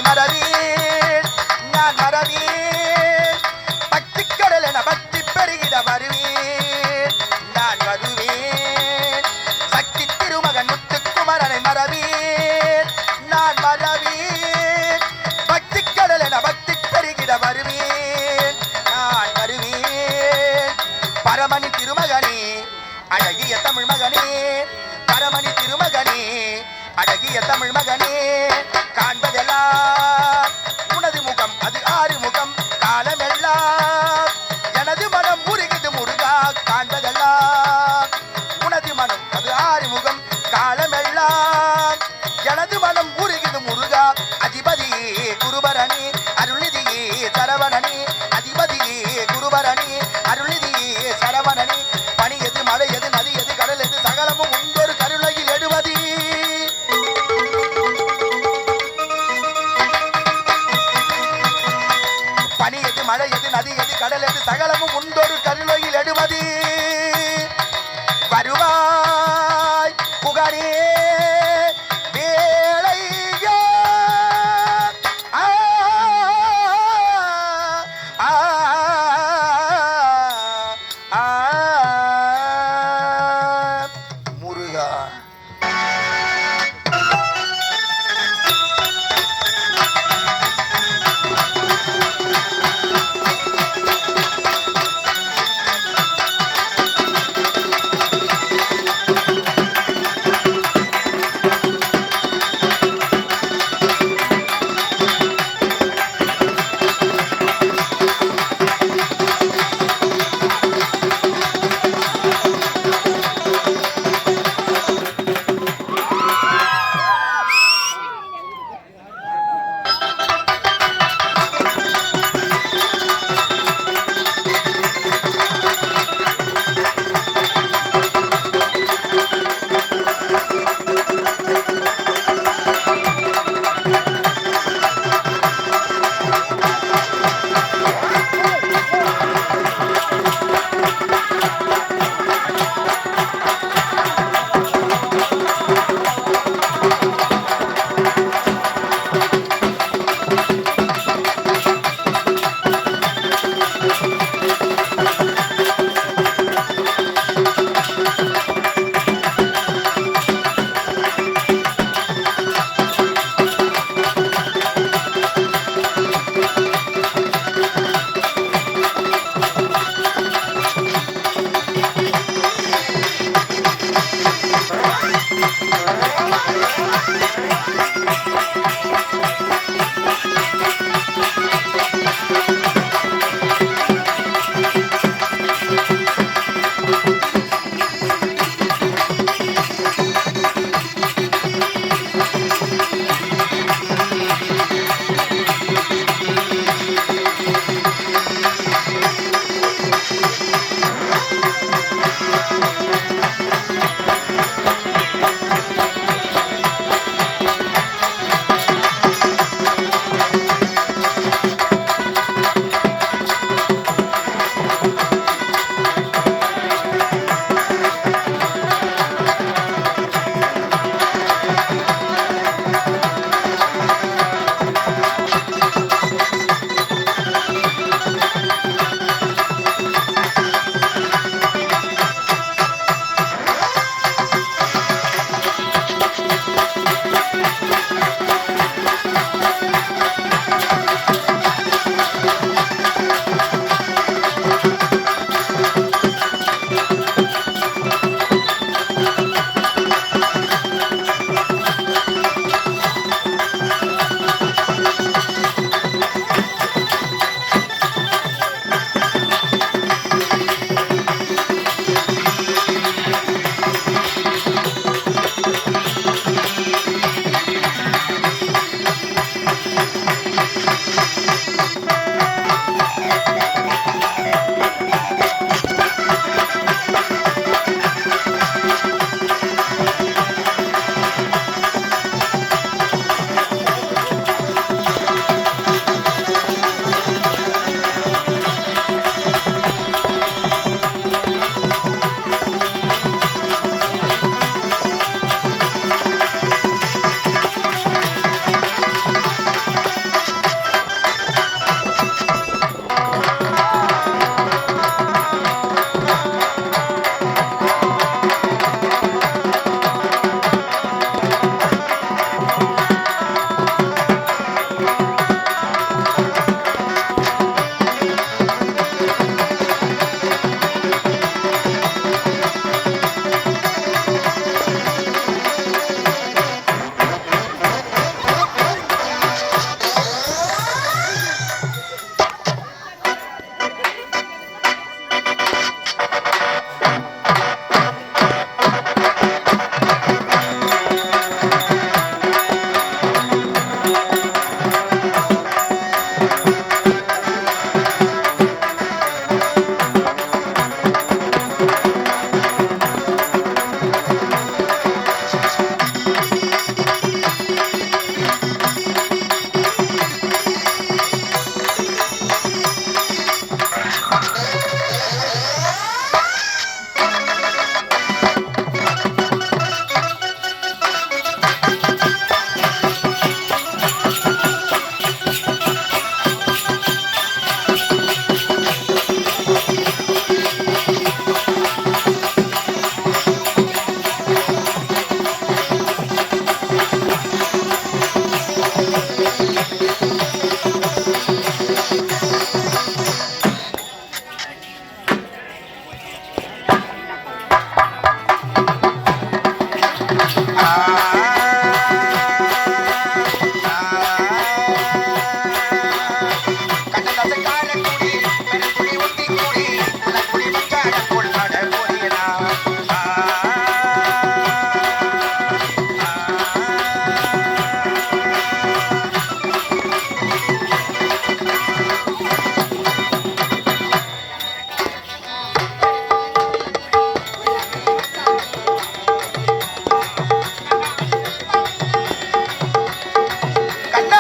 மறவேன் நான் மறவேன் பக்தி கடல் என பக்தி பெருகிட வருவேன் நான் வருவேன் சக்தி திருமகன் முத்துக்குமரனை மறவேன் நான் மறவேன் பக்தி கடல் என பக்தி பெருகிட வருவேன் நான் வருவேன் பரமணி திருமகனே அழகிய தமிழ் மகனே பரமணி திருமகனே அழகிய தமிழ் மகனே காண்பதெல்லாம் உனது முகம் அது ஆறு முகம் காலமெல்லாம் எனது மனம் முருகிது முருகா காண்பதெல்லாம் உனது மனம் அது ஆறு முகம் காலமெல்லாம் எனது மனம் முருகிது முருகா அதிபதியே குருபரணி அருள்நிதியே சரவணனி அதிபதியே குருபரணி அருள்நிதியே சரவணனி பனி எது மழை எது நதி எது கடல் எது சகலமும் உண்டொரு கருணையில் எடுவதி பனி எது மழை எது நதி எது கடல் எது சகலமும் உண்டொரு கருணையில் எடுவதி வருவாய் புகழே வேளையா முருகா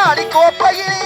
கண்ணாடி கோப்பையிலே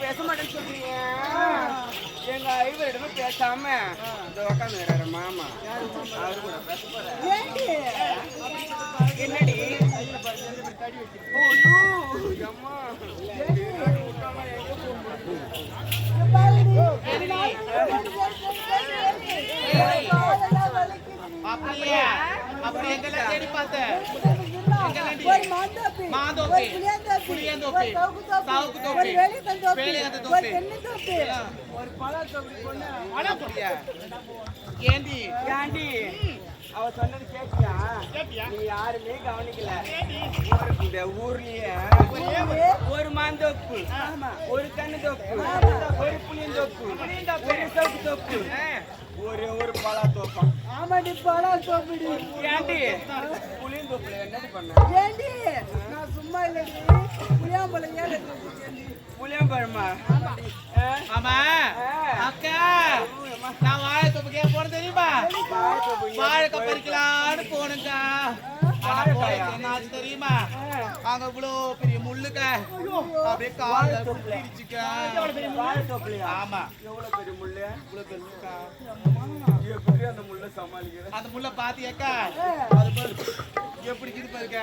பேச மாட்டேன்னு சொல்றீங்க. எங்க ஐவரிடமே பேசாம உட்காந்து மாமா அவரு கூட பேச போற என்னடி அப்படியே அப்படி எங்கெல்லாம் தேடி பார்த்தேன். மாந்தோப்பி, புளியந்தோப்பி, சவுக்கு தோப்பி, வேலியந்த தோப்பி, ஒரு பழத்தோப்பி பொண்ணு பழத்தோப்பியா? ஏண்டி ஏண்டி அவ சொன்னது கேட்டியா? நீ யாருமே கவனிக்கல. இந்த ஊர்லயே ஒரு மாந்தோப்பு, ஒரு கண்ணு தோப்பு, ஒரு புளியந்தோப்பு, ஒரு சவுக்கு தோப்பு, ஒரே ஒரு பழத்தோப்பம். ஆமாடி பழா தோப்பிடி. ஏண்டி புளியந்தோப்புல என்னடி பண்ண? ஏண்டி நான் சும்மா இல்லடி புளியாம்பழம் ஏன் புளியம்பழமா? ஆமா அக்கா, நான் வாழைத்தோப்புக்கே போனது தெரியுமா? வாழைக்கா பறிக்கலான்னு போனேங்கா. என்னாச்சு தெரியுமா? அங்க இவ்வளோ பெரிய முள்ளுக்கா, அப்படியே கால பிடிச்சுக்கா. ஆமா, எவ்வளவு பெரிய முள்ளு? இவ்வளோ பெருசுக்கா. எப்படி அந்த முள்ள சமாளிக்கிற? அந்த முள்ள பாத்தியாக்கா? அது பாரு எப்படி இது பாருக்க.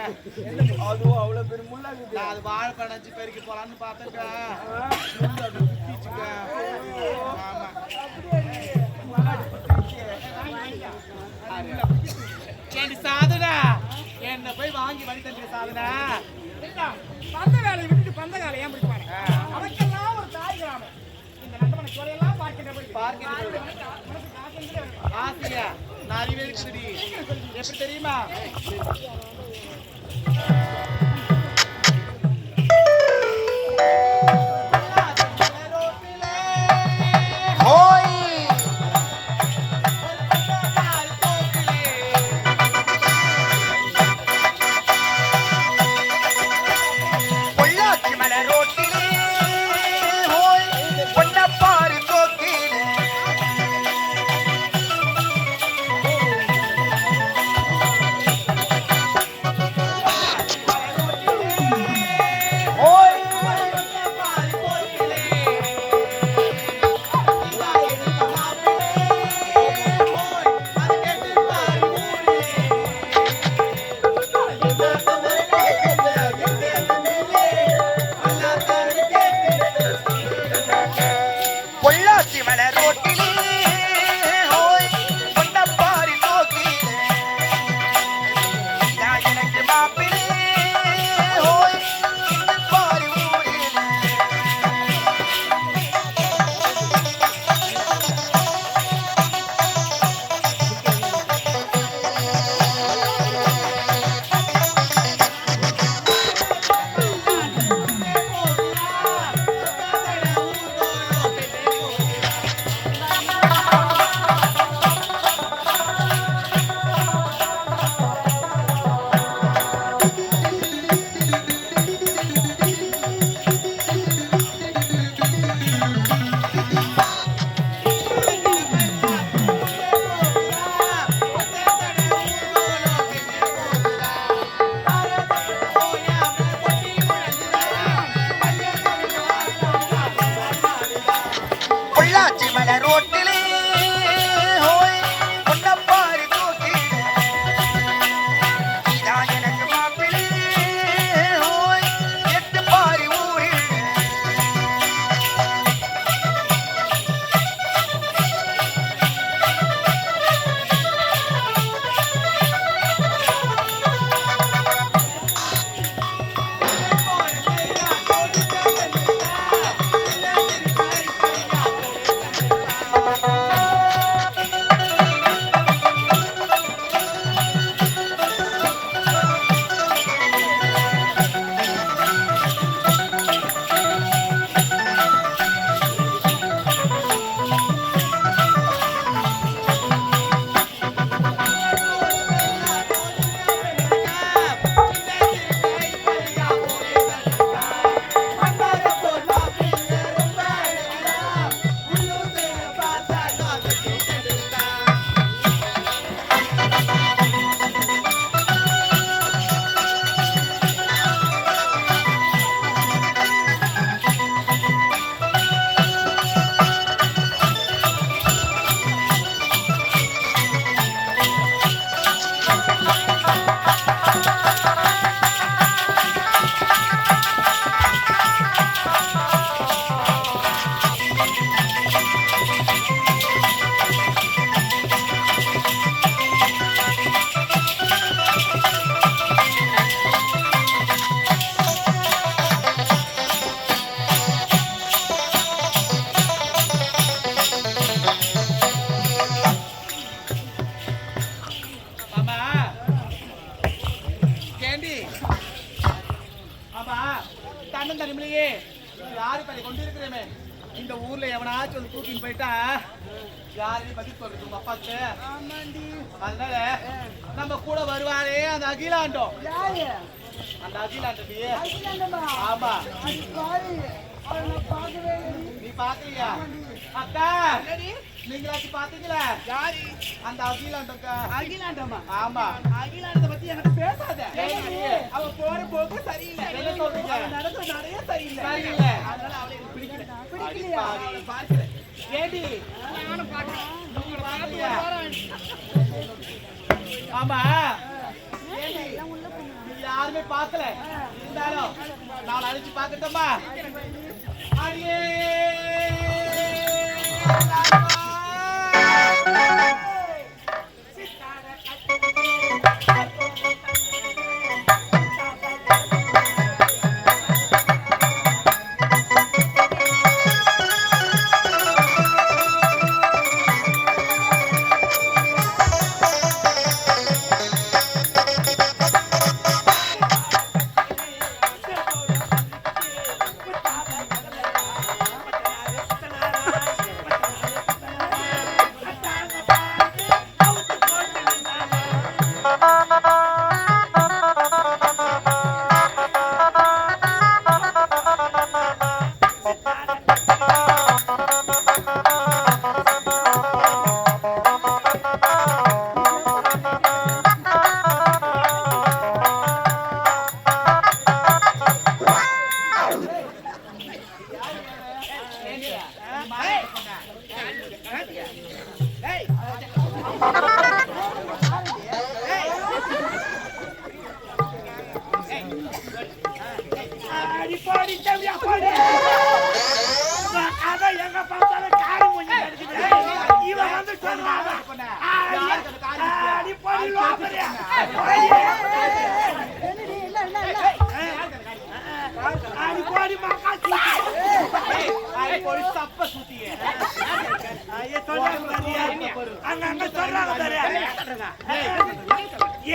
அதுவும் அவ்வளவு பெரிய முள்ளா இருக்குது. நான் அது வாழைப்பழம் அஞ்சு பேருக்கு போலான்னு பார்த்தேக்கா. ஆமா, ஏண்டி சாதனா, என்ன போய் வாங்கி வழி தந்துற சாதனா. பந்த வேலையை விட்டுட்டு பந்த வேலை ஏன் பிடிப்பாரு? அவனுக்கெல்லாம் ஒரு தாய் கிராமம். இந்த நண்டமனை சோலையெல்லாம் பார்க்கின்ற ஆசையா நான் அறிவே இருக்குதுடி. எப்படி தெரியுமா? பொள்ளாச்சி மலை ரோட்டிலே ஹோய் பொன்னப்பாரு தோக்கிலே கண்ணன் தனிமலையே யாரு பள்ளி கொண்டு இருக்கிறேமே இந்த ஊர்ல எவனாச்சும் வந்து தூக்கின்னு போயிட்டா யாரையும் பதில் சொல்றது உங்க அப்பாக்கு. அதனால நம்ம கூட வருவாரே அந்த அகிலாண்டம். அந்த அகிலாண்டம் ஆமா நீ பாக்கலையா அக்கா? நீங்களாச்சும் பாத்தீங்களா? யாரு அந்த அகிலாண்டமா? ஆமா அகிலாண்டத்தை பத்தி எனக்கு பேசாத. அவ போற போக்கு சரியில்லை. என்ன சொல்றீங்க? நடந்த நிறைய சரியில்லை. அதனால அவளை எனக்கு பிடிக்கல. பார்க்கிறேன் ஏடி நானும் பாக்கிறேன். ஆமா யாருமே பார்க்கல. இருந்தாலும் நான் அழைச்சு பார்க்கட்டோமா? அடியே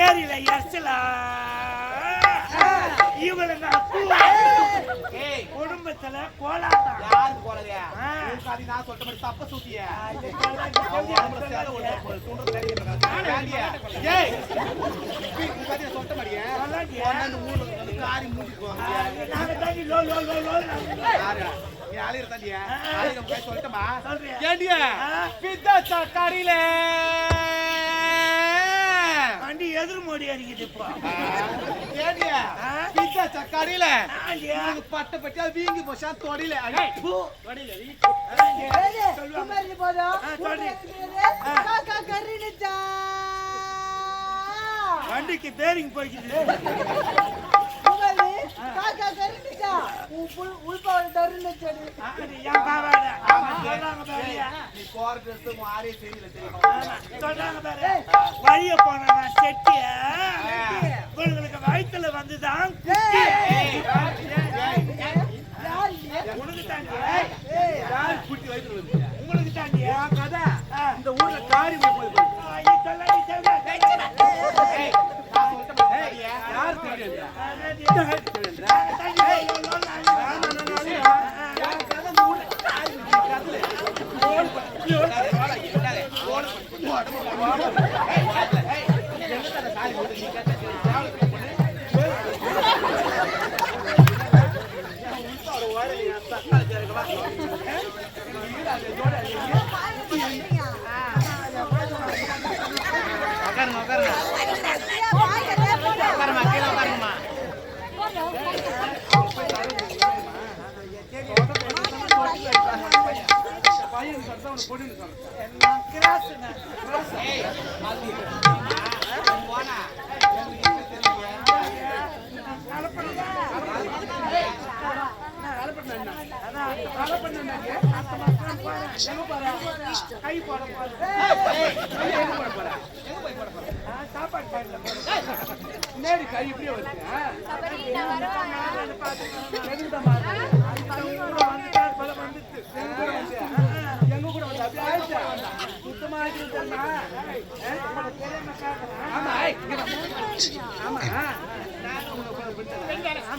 ஏரியில எரிச்சலா இவளுங்க குடும்பத்துல கோலாட்டம். யாரு போலயா? நான் சொல்ற மாதிரி தப்ப சூத்திய சொல்ற மாதிரியே ஊர்ல காரி மூடிக்குவாங்க. சொல்லட்டுமா? ஏண்டியா பித்தா சக்காரியில வண்டி எதிர் மோடி அடிக்குதுப்பா. ஏண்டியா பித்தா சக்காரியில பட்ட பட்டியா வீங்கி போச்சா தொடையில வண்டிக்கு பேரிங் போய்க்குது. வழிய போன செட்டிய உங்களுக்கு வயிற்றுல வந்துதான் உங்களுக்கு தாண்டியா கதை. இந்த ஊர்ல காரி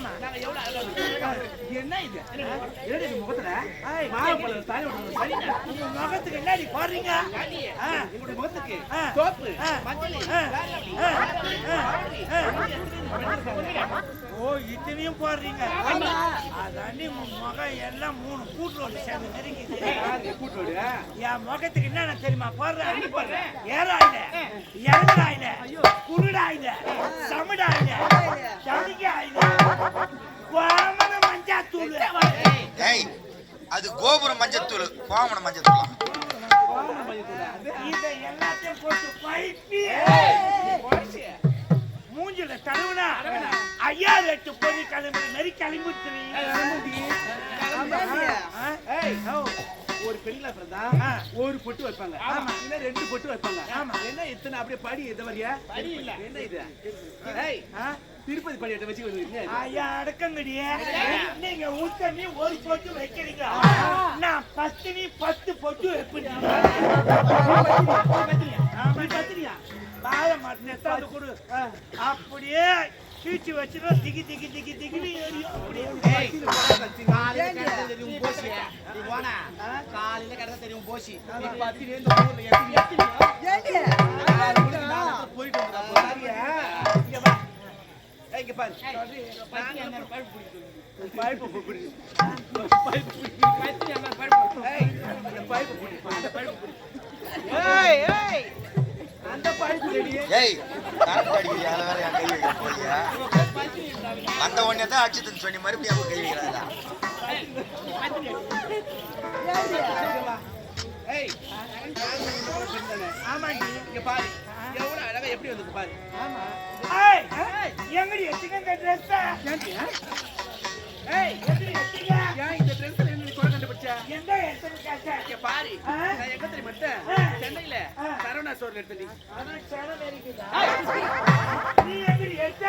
நாங்க எவ்வளவு அழகா இருக்கோம். என்ன இது என்னடி இது முகத்துல மாப்பழம் தாலி விடுறது சரிங்க. உங்க முகத்துக்கு என்னடி போடுறீங்க? உங்களுடைய முகத்துக்கு சோப்பு மஞ்சள் ஓ இத்தனையும் போடுறீங்க. அதாண்டி உன் முகம் எல்லாம் 3 கூட்டோடு சேர்ந்து நெருங்கிது. கூட்டோடு என் முகத்துக்கு என்ன தெரியுமா போடுறேன்? ஏறாயில இறங்குறாயில குருடாயில சமடாயில சனிக்காயில கோமன மஞ்சாத்தூள். ஏய் அது கோபுரம் மஞ்சத்தூள், கோமண மஞ்சத்தூள். இதை எல்லாத்தையும் போட்டு பைப்பி மூஞ்சில தடவுனா 5008 பொறி கிளம்பி நெறி கிளம்பிட்டு. ஒரு பெண்ணில பிறந்தா ஒரு பொட்டு வைப்பாங்க, இல்ல 2 பொட்டு வைப்பாங்க. என்ன இத்தனை அப்படியே படி இந்த மாதிரியா என்ன இது? திருப்பதி படியட்ட வச்சு ஐயா அடக்கங்கடிய நீங்க ஊத்தனி ஒரு பொட்டு வைக்கிறீங்க, நான் 10 பொட்டு வைப்பேன். பாய மாட்டேன் எத்தாது கொடு. அப்படியே கீழ்ச்சி வச்சுனா திகி திகி திகி திகின்னு ஏறியும். காலையில கடத்த தெரியும் போசி காலையில கடத்த தெரியும் போசி பத்தி இந்த ஊர்ல போயிட்டு இங்க பாரு அந்த பைப்பு ஏய் கரண்ட் அடிக்கிறியா? அதுல வேற என் கை வைக்க போறியா? அந்த ஒண்ணே தான் அடிச்சுதுன்னு சொன்னி மறுபடியும் அவன் கை வைக்கிறாரா? ஆமாண்டி இங்க பாரு எவ்வளவு அழகா எப்படி வந்து பாரு. எங்கடி எத்திங்க ட்ரெஸ்? இந்த ட்ரெஸ் என்ன கொலை கண்டுபிடிச்சா? எந்த எடுத்து கேட்ட? இங்க பாரு நான் எங்க தெரியுமா சென்னையில சரவணா ஸ்டோர்ல எடுத்தேன். நீ எங்கடி எடுத்த?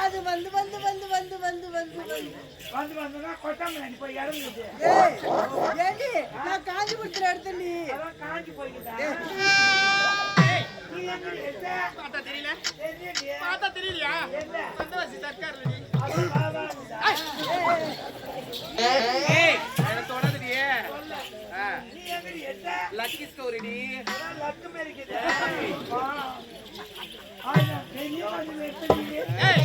அது வந்து வந்து வந்து வந்து வந்து வந்து வந்து வந்துனா கொட்டாம போய் இறங்குது. ஏண்டி நான் காஞ்சிபுரத்துல எடுத்தேன்டி. அதான் காஞ்சி போய்க்குதா? நீ எங்கடி எடுத்த? பார்த்தா தெரியல? தெரியலையே. பார்த்தா தெரியலையா? என்ன? வந்தவாசி சர்க்கார்லடி. அது பாவாடா. ஏய் என்ன தொடாதடியே. நீ எங்கடி எடுத்த? லக்கி ஸ்டோரிடி. அதான் லக்கு மேரிக்குது. ஆனா பெரிய வந்து வெட்டீங்க. ஏய்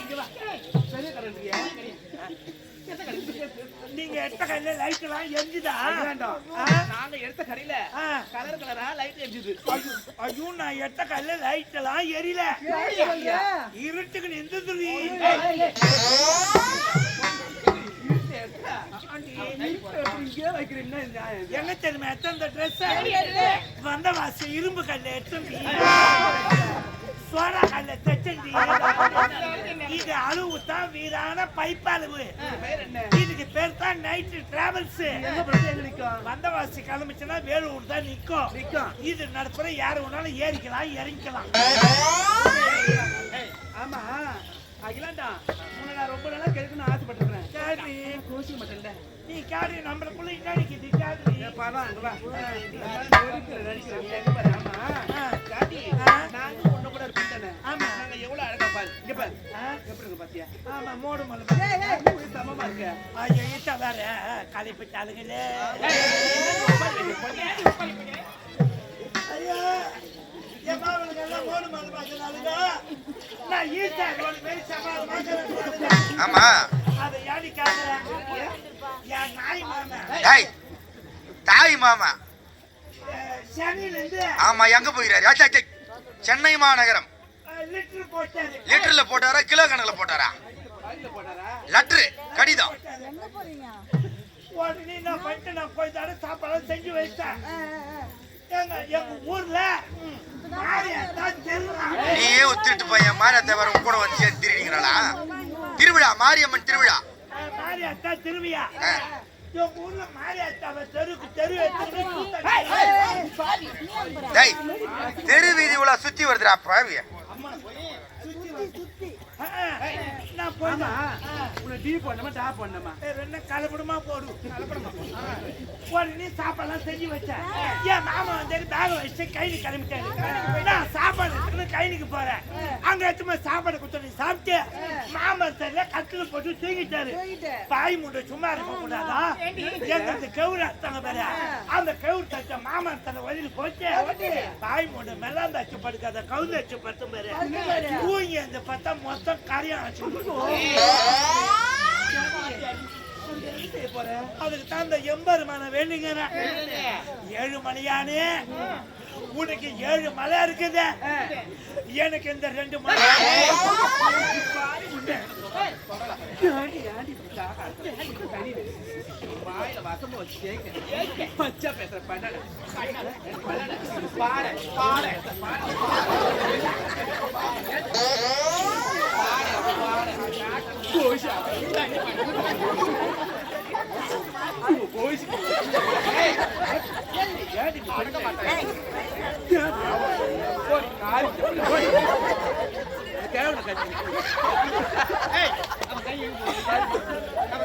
இங்க வா. பெரிய கரண்டியா? நீங்க எடுத்த கையில லைட் எல்லாம் எரிஞ்சுதா? நாங்க எடுத்த கடையில கலர் கலரா லைட் எரிஞ்சுது. ஐயோ நான் எடுத்த கையில லைட் எல்லாம் எரியல, இருட்டுக்கு நின்றுதுடி. எங்க தெரியுமா எத்தனை ட்ரெஸ் வந்த வாசி இரும்பு கல்ல எத்தண்டி, சோடா கல்ல தச்சண்டி. இது அளவு தான் வீரான பைப் அளவு. இதுக்கு பேர் தான் நைட் டிராவல்ஸ். வந்தவாசி கிளம்பிச்சுன்னா வேலூர் தான் நிக்கும். இது நடப்புற யாரு வேணாலும் ஏறிக்கலாம் இறங்கிக்கலாம். ஆமா அகிலாண்டா உன்னை நான் ரொம்ப நாளா கேட்கணும்னு ஆசைப்பட்டிருக்கிறேன். கேள்வி கோஷி மட்டும் நீ கேள்வி நம்மளுக்குள்ள இன்னாடிக்குது கேள்வி. பாவா அங்க வா நடிக்கிறேன் நீ எங்க பாரு. ஆமா காட்டி நாங்க ஒண்ணு கூட இருப்போம் தானே. ஆமா நாங்க எவ்வளவு அழகா பாரு. இங்க பாரு எப்படி இருக்கு பாத்தியா? ஆமா மோடு மலை சமமா இருக்கு. ஐயோ ஈட்ட வேற கலைப்பிட்டாளுங்களே. ஐயோ என் மாவனுக்கு எல்லாம் மோடு மலை பார்க்கறாளுங்க. நான் ஈட்ட ரோடு மேல சமாளமா ஆமா அதை யாடி காக்குறேன். என் நாய் மாமா டேய் தாய் மாமா சென்னையில இருந்து ஆமா எங்க போயிறாரு? சென்னை மாநகரம் லிட்டர் போட்டாரு. லிட்டர்ல போட்டாரா கிலோ கணக்குல போட்டாரா? லெட்டர் கடிதம். எங்க போறீங்க? உடனே நான் பண்ணிட்டு நான் போய் தர சாப்பாடு செஞ்சு வச்சேன். எங்க ஊர்ல நீயே ஒத்துட்டு போய் மாரியத்தை வர கூட வந்து சேர்ந்து திருடிங்கிறாளா? திருவிழா மாரியம்மன் திருவிழா. மாரியாத்தா திருவிழா. ஊர்ல மாரியாத்தாவை தெருக்கு தெரு தெரு வீதி உள்ள சுத்தி வருதுடா பாவிய. சுத்தி நான் போனா உன்னை டீ போடணுமா டா போடணுமா என்ன கலப்படமா போடு உடனே சாப்பாடுலாம் செஞ்சு வச்சேன் என் மாமா வந்து பேக வச்சு கைது கிளம்பிட்டாரு நான் சாப்பாடு எடுத்துன்னு கைதுக்கு போறேன் அங்க எடுத்துமா சாப்பாடு கொடுத்து சாப்பிட்டு மாமா தெரியல கத்துல போட்டு தூங்கிட்டாரு பாய் முண்டை சும்மா இருக்க கூடாதா எங்களுக்கு கவுரு அத்தாங்க பேரு அந்த கவுரு தச்ச மாமா தன்னை வழியில் போச்சு பாய் முண்டை மெல்லாந்தாச்சு படுக்காத கவுந்தாச்சு பத்து பேரு தூங்கி அந்த பத்தா மொத்தம் கரையான் ஆச்சு அதுக்கு தான் இந்த எம்பெருமான வேணுங்கிறேன் 7 மணியானே உனக்கு 7 மலை இருக்குது எனக்கு இந்த 2 மலை வாயில வசம் வச்சு பச்சை பேசுற பண்ண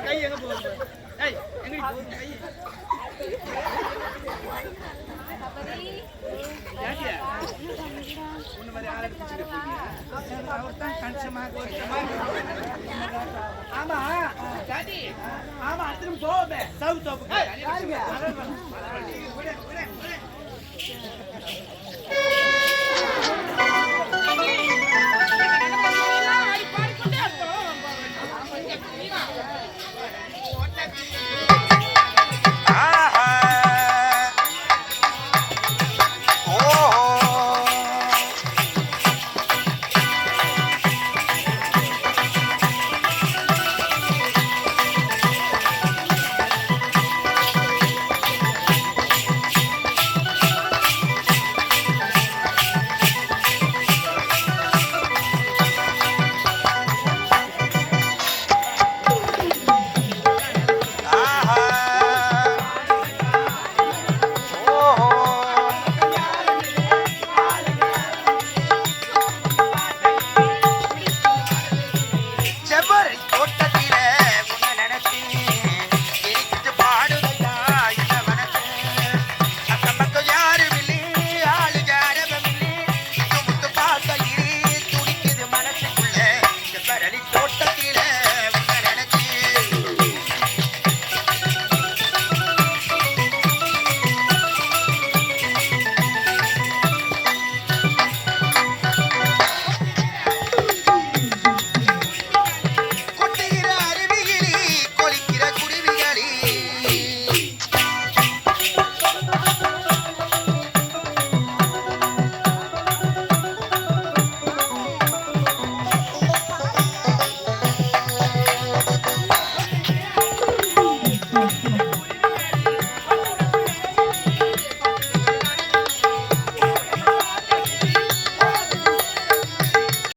கை எங்க போகுது ஆமா டாடி ஆமா அத்தனை போவே சவுத் தோப்பு Ready?